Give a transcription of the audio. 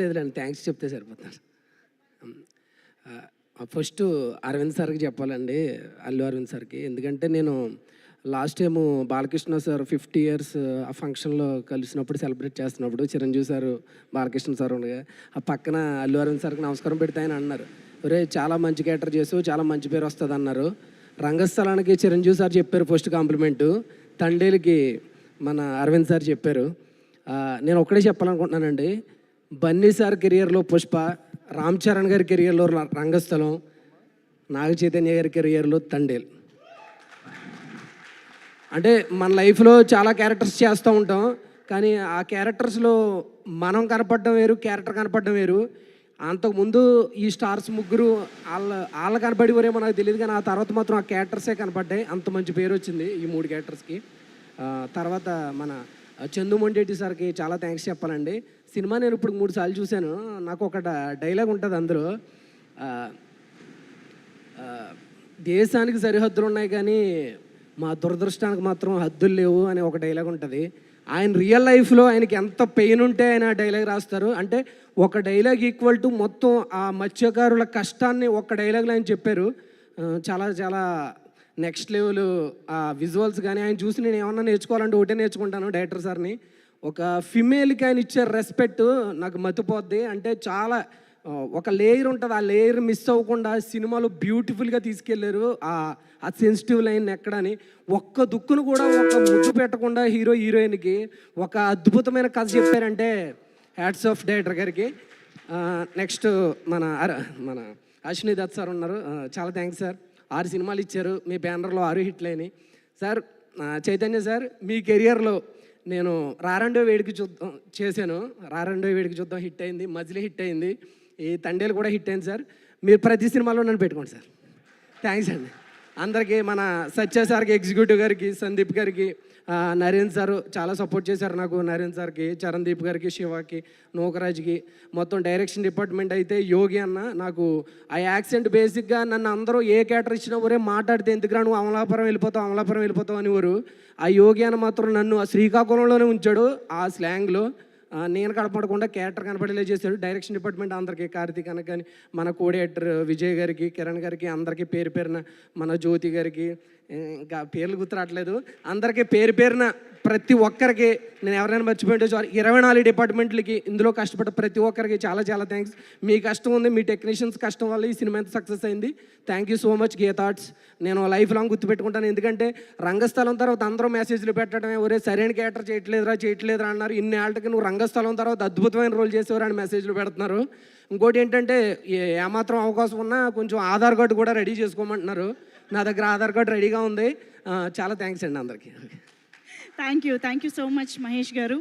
లేదులేండి, థ్యాంక్స్ చెప్తే సరిపోతారు. ఫస్ట్ అరవింద్ సార్కి చెప్పాలండి, అల్లు అరవింద్ సార్కి. ఎందుకంటే నేను last time Balakrishna sir 50 years ఆ ఫంక్షన్లో కలిసినప్పుడు సెలబ్రేట్ చేస్తున్నప్పుడు చిరంజీవి సారు బాలకృష్ణ సార్ ఉండగా ఆ పక్కన అల్లు అరవింద్ సార్కి నమస్కారం పెడితే ఆయన అన్నారు, ఒరే చాలా మంచి క్యారెక్టర్ చేసావు, చాలా మంచి పేరు వస్తుంది అన్నారు. రంగస్థలానికి చిరంజీవి సార్ చెప్పారు ఫస్ట్ కాంప్లిమెంటు, తండేలికి మన అరవింద్ సార్ చెప్పారు. నేను ఒక్కడే చెప్పాలనుకుంటున్నానండి, బన్నీ సార్ కెరియర్లో పుష్ప, రామ్ చరణ్ గారి కెరియర్లో రంగస్థలం, నాగ చైతన్య గారి కెరియర్లో తండేల్. అంటే మన లైఫ్లో చాలా క్యారెక్టర్స్ చేస్తూ ఉంటాం, కానీ ఆ క్యారెక్టర్స్లో మనం కనపడడం వేరు, క్యారెక్టర్ కనపడడం వేరు. అంతకుముందు ఈ స్టార్స్ ముగ్గురు వాళ్ళ కనపడిపోరేమో నాకు తెలియదు, కానీ ఆ తర్వాత మాత్రం ఆ క్యారెక్టర్సే కనపడ్డాయి. అంత మంచి పేరు వచ్చింది ఈ 3 క్యారెక్టర్స్కి. తర్వాత మన చందు మొండేటి సార్కి చాలా థ్యాంక్స్ చెప్పాలండి. సినిమా నేను ఇప్పుడు 3 సార్లు చూశాను. నాకు ఒక డైలాగ్ ఉంటుంది అందులో, దేశానికి సరిహద్దులు ఉన్నాయి కానీ మా దురదృష్టానికి మాత్రం హద్దులు లేవు అనే ఒక డైలాగ్ ఉంటుంది. ఆయన రియల్ లైఫ్లో ఆయనకి ఎంత పెయిన్ ఉంటే ఆయన డైలాగ్ రాస్తారు. అంటే ఒక డైలాగ్ ఈక్వల్ టు మొత్తం ఆ మత్స్యకారుల కష్టాన్ని ఒక డైలాగ్లో ఆయన చెప్పారు. చాలా చాలా నెక్స్ట్ లెవెల్ ఆ విజువల్స్ కానీ ఆయన చూసి నేను ఏమన్నా నేర్చుకోవాలంటే ఒకటే నేర్చుకుంటాను డైరెక్టర్ సార్ని. ఒక ఫిమేల్కి ఆయన ఇచ్చే రెస్పెక్ట్ నాకు మతిపోద్ది. అంటే చాలా ఒక లేయర్ ఉంటుంది, ఆ లేయర్ మిస్ అవ్వకుండా సినిమాలో బ్యూటిఫుల్గా తీసుకెళ్ళారు. ఆ సెన్సిటివ్ లైన్ ఎక్కడని ఒక్క దుక్కును కూడా ఒక ముద్దు పెట్టకుండా హీరోయిన్కి ఒక అద్భుతమైన కథ చెప్పారంటే హ్యాట్స్ ఆఫ్ డైరెక్టర్ గారికి. నెక్స్ట్ మన అశ్విని దత్ సార్ ఉన్నారు, చాలా థ్యాంక్స్ సార్. 6 సినిమాలు ఇచ్చారు, మీ బ్యానర్లో 6 హిట్లు అయినాయి సార్. చైతన్య సార్, మీ కెరియర్లో నేను రారండో వేడికి చూద్దాం చేశాను, రారండో వేడికి చూద్దాం హిట్ అయింది, మజిలీ హిట్ అయింది, ఈ తండేలు కూడా హిట్ అయింది సార్. మీరు ప్రతి సినిమాలో నన్ను పెట్టుకోండి సార్. థ్యాంక్స్ అండి అందరికీ. మన సత్య సార్కి, ఎగ్జిక్యూటివ్ గారికి, సందీప్ గారికి, నరేంద్ర సారు చాలా సపోర్ట్ చేశారు నాకు. నరేంద్ర సార్కి, చరణ్దీప్ గారికి, శివకి, నూకరాజ్కి, మొత్తం డైరెక్షన్ డిపార్ట్మెంట్ అయితే యోగి అన్న. నాకు ఆ యాక్సెంట్ బేసిక్గా నన్ను అందరూ ఏ క్యారెక్టర్ ఇచ్చినా ఒరే మాట్లాడితే ఎందుకురా నువ్వు అమలాపురం వెళ్ళిపోతావు అనేవారు. ఆ యోగి అన్న మాత్రం నన్ను ఆ శ్రీకాకుళంలోనే ఉంచాడు, ఆ స్లాంగ్లో నేను కనపడకుండా క్యారెక్టర్ కనపడేలా చేశాడు. డైరెక్షన్ డిపార్ట్మెంట్ అందరికీ, కార్తీక్ అన్న కానీ, మన కోఆర్డినేటర్ విజయ్ గారికి, కిరణ్ గారికి, అందరికీ పేరు పేరున, మన జ్యోతి గారికి, ఇంకా పేర్లు గుర్తురావట్లేదు, అందరికీ పేరు పేరున ప్రతి ఒక్కరికి నేను ఎవరైనా మర్చిపోయింటే 24 డిపార్ట్మెంట్లకి ఇందులో కష్టపడ్డ ప్రతి ఒక్కరికి చాలా చాలా థ్యాంక్స్. మీ కష్టం ఉంది, మీ టెక్నీషియన్స్ కష్టం వల్ల ఈ సినిమా ఎంత సక్సెస్ అయింది. Thank you so much gay thoughts. నేను లైఫ్ లాంగ్ గుర్తుపెట్టుకుంటాను. ఎందుకంటే రంగస్థలం తర్వాత అందరూ మెసేజ్లు పెట్టడమే, ఒరే సరైన క్యారెక్టర్ చేయట్లేదురా అన్నారు. ఇన్ని ఏళ్ళకి నువ్వు రంగస్థలం తర్వాత అద్భుతమైన రోల్ చేసేవారు అని మెసేజ్లు పెడుతున్నారు. ఇంకోటి ఏంటంటే ఏమాత్రం అవకాశం ఉన్నా కొంచెం ఆధార్ కార్డు కూడా రెడీ చేసుకోమంటున్నారు. నా దగ్గర ఆధార్ కార్డు రెడీగా ఉంది. చాలా థ్యాంక్స్ అండి అందరికీ. Thank you so much Mahesh గారు.